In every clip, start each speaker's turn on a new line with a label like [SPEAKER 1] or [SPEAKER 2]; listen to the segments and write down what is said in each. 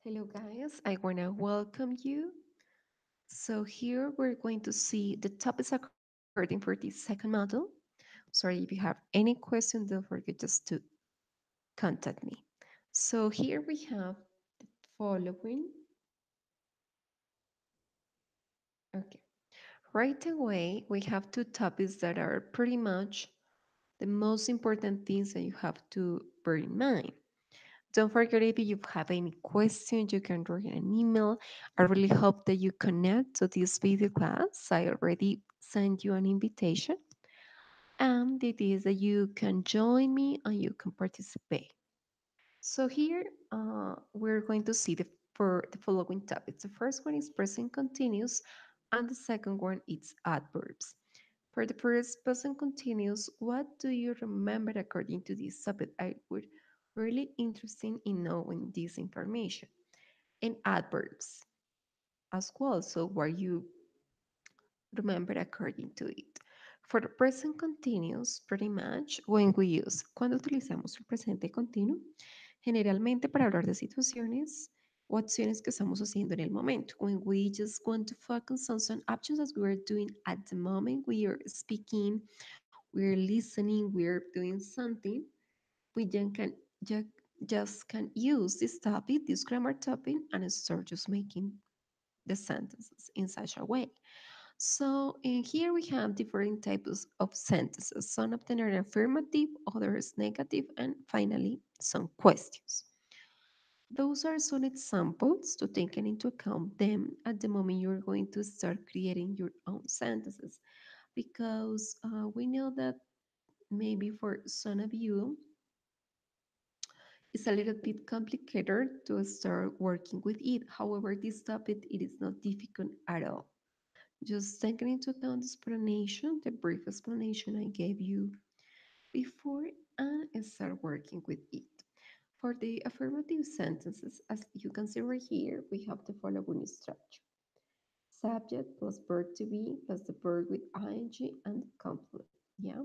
[SPEAKER 1] Hello, guys. I want to welcome you. So, here we're going to see the topics according for the second model. Sorry, if you have any question, don't forget just to contact me. So, here we have the following. Okay. Right away, we have two topics that are pretty much the most important things that you have to bear in mind. Don't forget if you have any questions, you can write an email. I really hope that you connect to this video class. I already sent you an invitation. And it is that you can join me and you can participate. So here we're going to see for the following topics. The first one is present continuous, and the second one is adverbs. For the first present continuous, what do you remember according to this topic? I would really interested in knowing this information. And adverbs as well. So what you remember according to it. For the present continuous, pretty much when we use, cuando utilizamos el presente continuo, generalmente para hablar de situaciones o acciones que estamos haciendo en el momento. When we just want to focus on some actions that we are doing at the moment, we are speaking, we're listening, we're doing something, we then can ju- just can use this topic, this grammar topic, and start just making the sentences in such a way. So in here we have different types of sentences. Some of them are affirmative, others negative, and finally some questions. Those are some examples to take into account them at the moment you're going to start creating your own sentences because we know that maybe for some of you it's a little bit complicated to start working with it. However, this topic it is not difficult at all. Just taking into account the explanation, the brief explanation I gave you before, and start working with it. For the affirmative sentences, as you can see right here, we have the following structure. Subject plus verb to be plus the verb with ing and the complement. Yeah.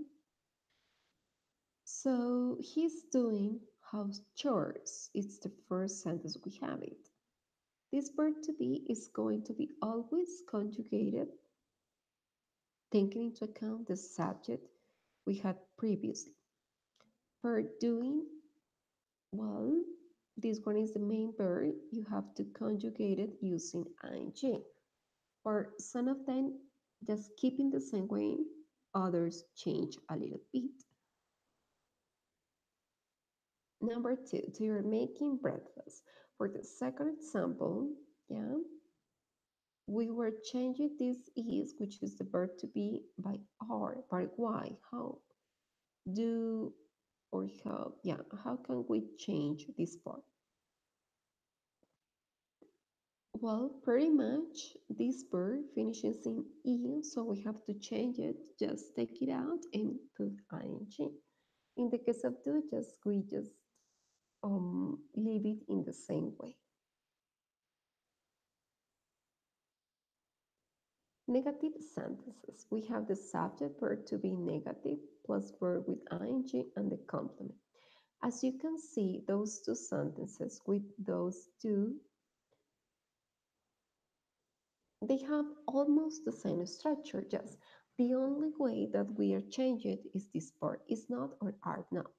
[SPEAKER 1] So he's doing house chores. It's the first sentence we have it. This verb to be is going to be always conjugated, taking into account the subject we had previously. For doing, well, this one is the main verb. You have to conjugate it using ing. For some of them, just keeping the same way, others change a little bit. Number two, so you're making breakfast. For the second example, yeah, we were changing this is, which is the verb to be, by are, by why, how, do, or how, yeah, how can we change this part? Well, pretty much this verb finishes in E, so we have to change it. Just take it out and put ing. In the case of do, we just leave it in the same way. Negative sentences. We have the subject verb to be negative plus verb with ing and the complement. As you can see, those two sentences with those two, they have almost the same structure, just the only way that we are changing it is this part, is not or are not.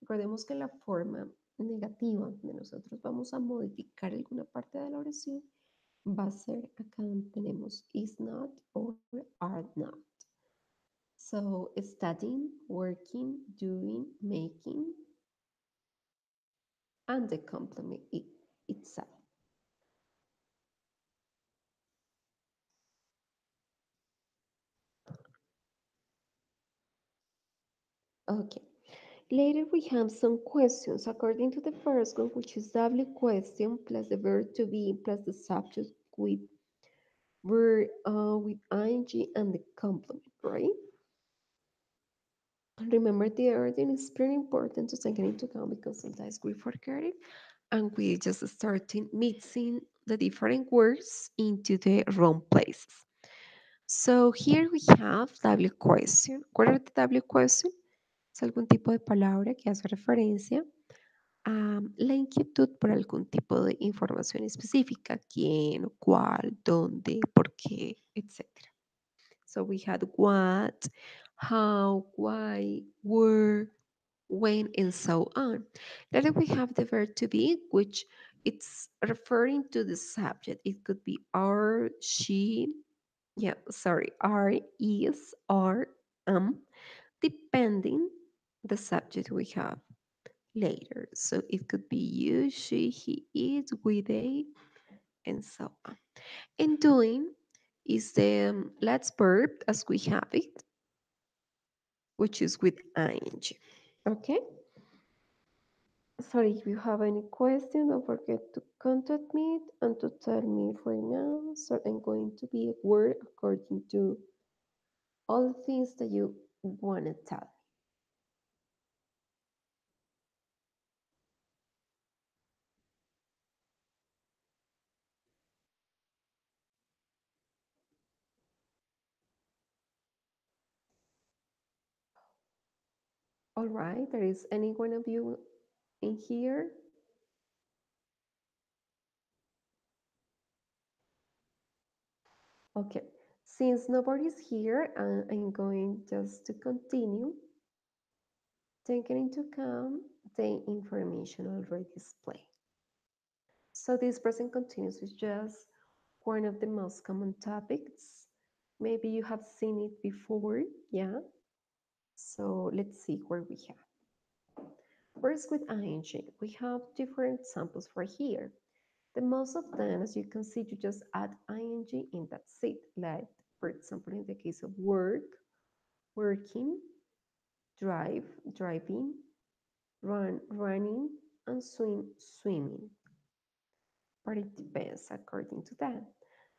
[SPEAKER 1] Recordemos que la forma negativa donde nosotros vamos a modificar alguna parte de la oración va a ser acá donde tenemos is not or are not. So studying, working, doing, making, and the complement itself. Okay. Later we have some questions according to the first one, which is W question plus the verb to be plus the subject with verb with ing and the complement, right? And remember the order is pretty important to take it into account because sometimes we forget it and we just starting mixing the different words into the wrong places. So here we have W question. ¿Cuál es the W question? Es algún tipo de palabra que hace referencia la inquietud por algún tipo de información específica, quién, cuál, dónde, por qué, etc. So we had what, how, why, where, when, and so on. Then we have the verb to be, which it's referring to the subject. It could be are, she, yeah, sorry, are, is, are, depending the subject we have later. So it could be you, she, he, it, we, they, and so on. And doing is the last verb as we have it, which is with ing. Okay? Sorry, if you have any question, don't forget to contact me and to tell me right now. So I'm going to be a word according to all the things that you want to tell. All right, there is any one of you in here? Okay, since nobody's here, I'm going just to continue taking into account the information already displayed. So this present continuous is just one of the most common topics. Maybe you have seen it before, yeah? So let's see where we have. First with ing, we have different examples for here. The most of them, as you can see, you just add ing and that's it. Like, for example, in the case of work, working, drive, driving, run, running, and swim, swimming. But it depends according to that.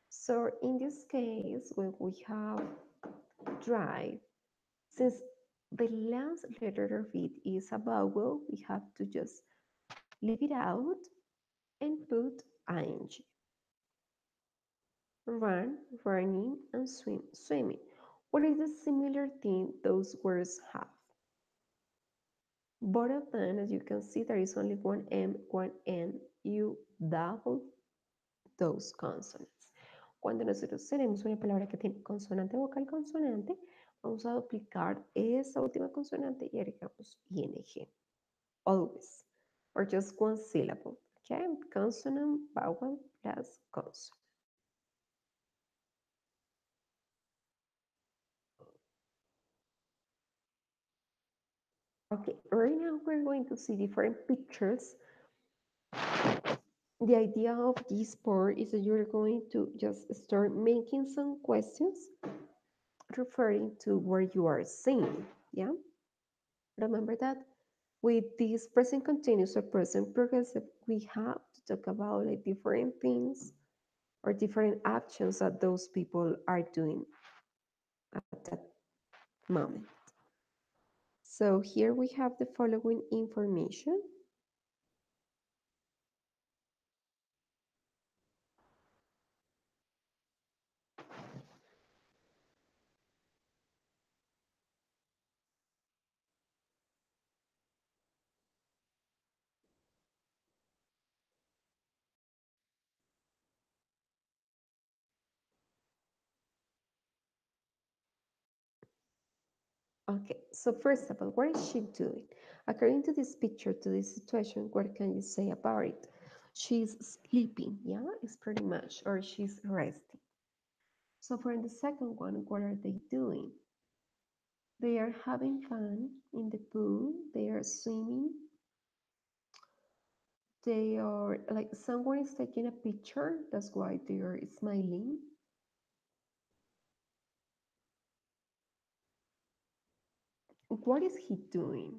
[SPEAKER 1] So in this case, when we have drive, since the last letter of it is a vowel, we have to just leave it out and put ing. Run, running, and swim, swimming. What is the similar thing those words have? Both of them, as you can see, there is only one M, one N. You double those consonants. Cuando nosotros tenemos una palabra que tiene consonante, vocal, consonante, vamos a duplicar esa última consonante y agregamos ing. Always. Or just one syllable. Okay? Consonant, vowel, plus consonant. Okay, right now we're going to see different pictures. The idea of this part is that you're going to just start making some questions referring to where you are seeing. Yeah? Remember that with this present continuous or present progressive, we have to talk about like different things or different actions that those people are doing at that moment. So here we have the following information. Okay, so first of all, what is she doing? According to this picture, to this situation, what can you say about it? She's sleeping, yeah, it's pretty much, or she's resting. So for the second one, what are they doing? They are having fun in the pool, they are swimming, they are like someone is taking a picture, that's why they are smiling. What is he doing?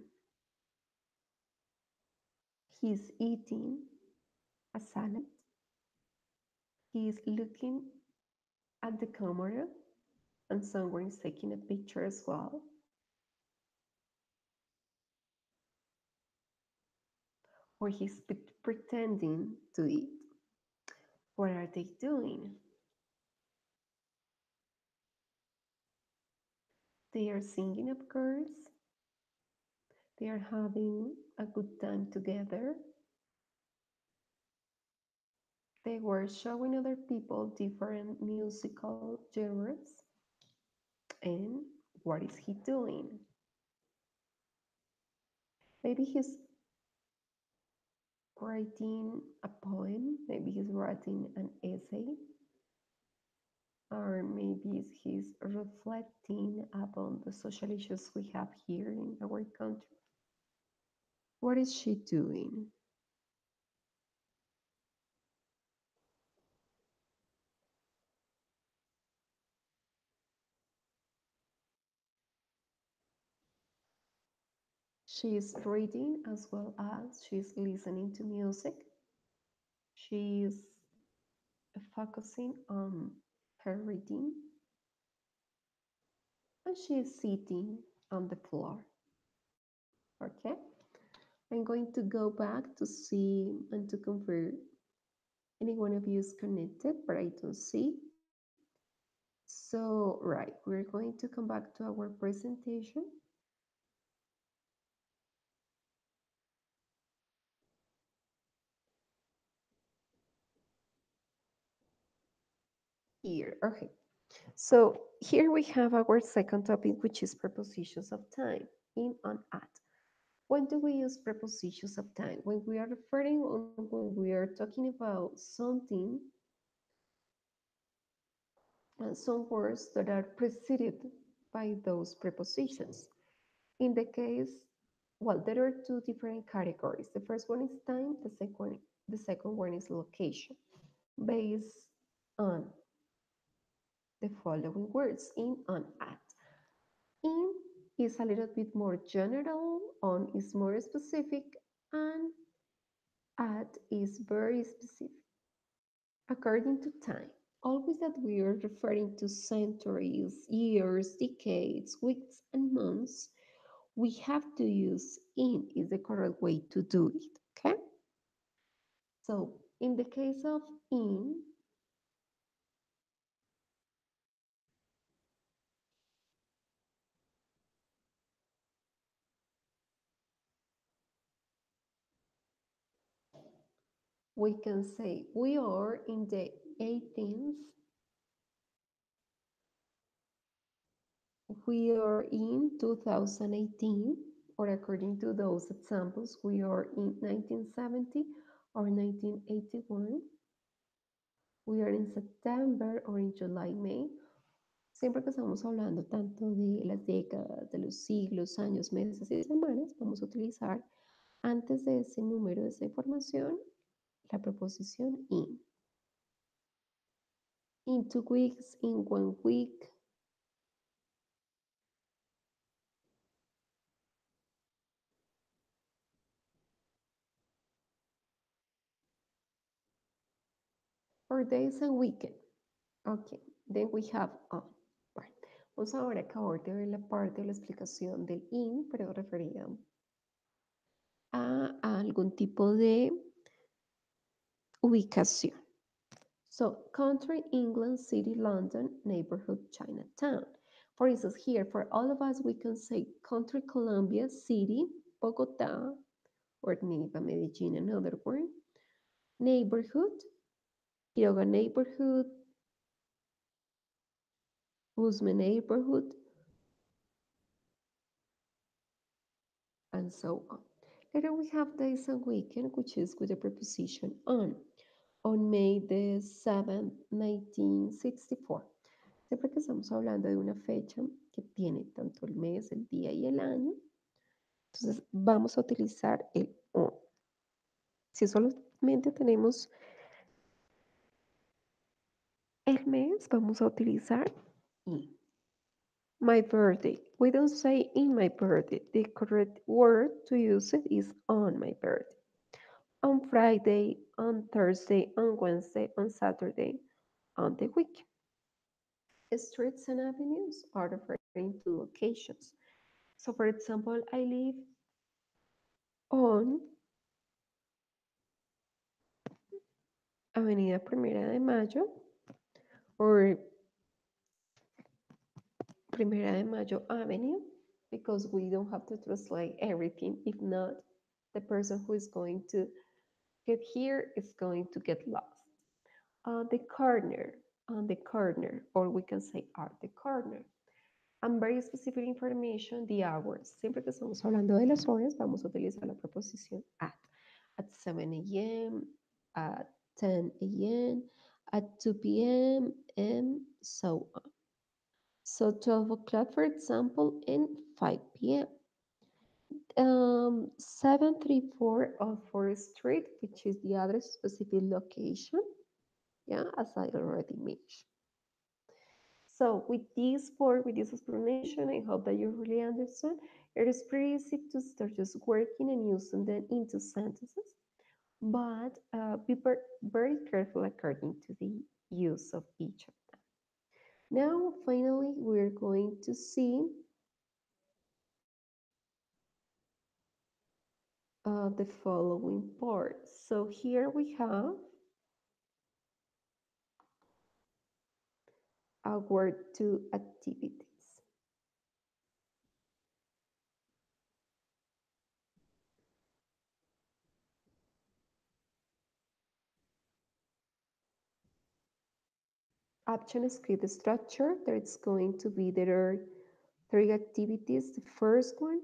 [SPEAKER 1] He's eating a salad. He's looking at the camera and someone is taking a picture as well. Or he's pretending to eat. What are they doing? They are singing, of course. They are having a good time together. They were showing other people different musical genres. And what is he doing? Maybe he's writing a poem, maybe he's writing an essay, or maybe he's reflecting upon the social issues we have here in our country. What is she doing? She's reading as well as she's listening to music. She's focusing on her reading and she's sitting on the floor. Okay, I'm going to go back to see and to confirm any one of you is connected, but I don't see. So, right, we're going to come back to our presentation. Here, okay. So here we have our second topic, which is prepositions of time, in and at. When do we use prepositions of time? When we are referring or when we are talking about something, some words that are preceded by those prepositions. In the case, well, there are two different categories. The first one is time, the second one is location, based on the following words in and at. In is a little bit more general, on is more specific, and at is very specific. According to time, always that we are referring to centuries, years, decades, weeks, and months, we have to use in is the correct way to do it. Okay? So in the case of in, we can say we are in the 18th, we are in 2018, or according to those examples, we are in 1970 or 1981, we are in September or in July, May. Siempre que estamos hablando tanto de las décadas, de los siglos, años, meses y semanas, vamos a utilizar antes de ese número, de esa información, la preposición in. In 2 weeks, in 1 week. For days and weekend. Ok, then we have on. Bueno, vamos ahora a acabar de ver la parte de la explicación del in, pero referida a algún tipo de ubicación. So, country, England, city, London, neighborhood, Chinatown. For instance, here, for all of us, we can say country, Colombia, city, Bogota, or Neiva, Medellin, another word. Neighborhood, Quiroga neighborhood, Usme neighborhood, and so on. Later we have days and weekend, which is with the preposition on. On May the 7th, 1964. Siempre que estamos hablando de una fecha que tiene tanto el mes, el día y el año, entonces vamos a utilizar el on. Si solamente tenemos el mes, vamos a utilizar in. My birthday. We don't say in my birthday. The correct word to use it is on my birthday. On Friday, on Thursday, on Wednesday, on Saturday, on the week. Streets and avenues are referring to locations. So, for example, I live on Avenida Primera de Mayo or Primera de Mayo Avenue. because we don't have to translate everything. If not, the person who is going to get here is going to get lost. The corner, on the corner, or we can say at the corner. And very specific information, the hours. Siempre que estamos hablando de las horas, vamos a utilizar la preposición at. At 7 a.m., at 10 a.m., at 2 p.m., and so on. So 12 o'clock, for example, and 5 p.m. 734 of Forest Street, which is the other specific location, yeah, as I already mentioned. So with this explanation, I hope that you really understand. It is pretty easy to start just working and using them into sentences, but be very careful according to the use of each of them. Now, finally, we're going to see the following part. So here we have our two activities. Action script structure. There's going to be there are three activities. The first one,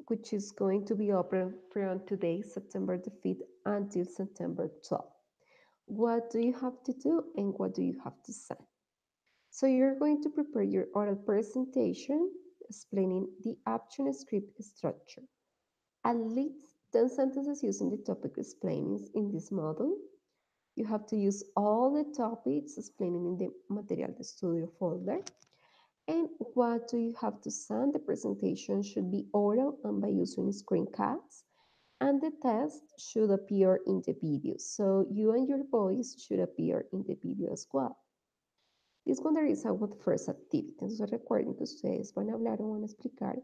[SPEAKER 1] which is going to be open from today, September the 5th, until September 12th. What do you have to do and what do you have to send? So you're going to prepare your oral presentation explaining the action script structure. At least 10 sentences using the topic explaining in this model. You have to use all the topics explaining in the Material de Estudio folder. And what do you have to send? The presentation should be oral and by using screencasts. And the test should appear in the video. So you and your voice should appear in the video as well. This one there is our first activity. Entonces recuerden que ustedes van a hablar o van a explicar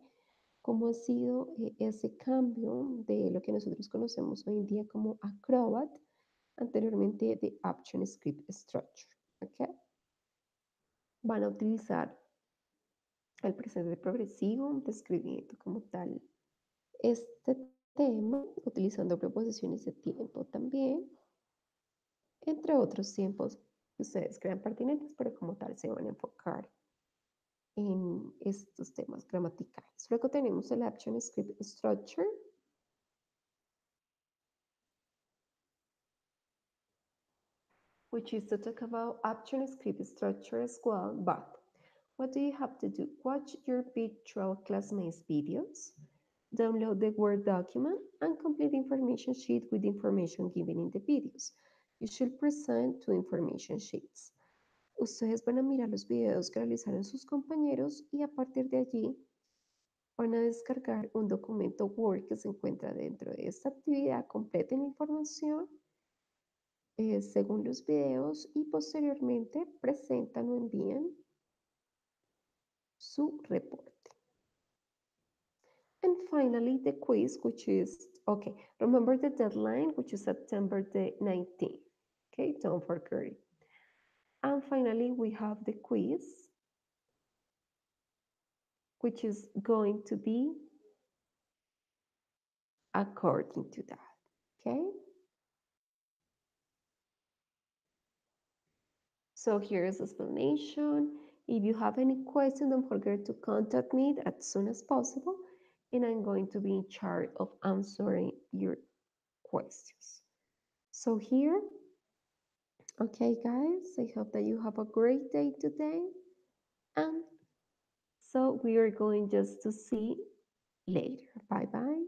[SPEAKER 1] cómo ha sido ese cambio de lo que nosotros conocemos hoy en día como Acrobat, anteriormente de Action Script Structure. ¿Okay? Van a utilizar el presente progresivo, describiendo como tal este tema, utilizando preposiciones de tiempo también, entre otros tiempos que ustedes crean pertinentes, pero como tal se van a enfocar en estos temas gramaticales. Luego tenemos el Action Script Structure, which is to talk about action script structure as well, but what do you have to do? Watch your virtual classmates videos, download the Word document, and complete the information sheet with the information given in the videos. You should present two information sheets. Ustedes van a mirar los videos que realizaron sus compañeros y a partir de allí van a descargar un documento Word que se encuentra dentro de esta actividad. Completen la información según los videos y posteriormente presentan o envían su reporte. And finally, the quiz, which is, okay, remember the deadline, which is September the 19th. Okay, don't forget it. And finally, we have the quiz, which is going to be according to that. Okay. So here's the explanation. If you have any question, don't forget to contact me as soon as possible, and I'm going to be in charge of answering your questions. So here, okay, guys, I hope that you have a great day today. And so we are going just to see later. Bye bye.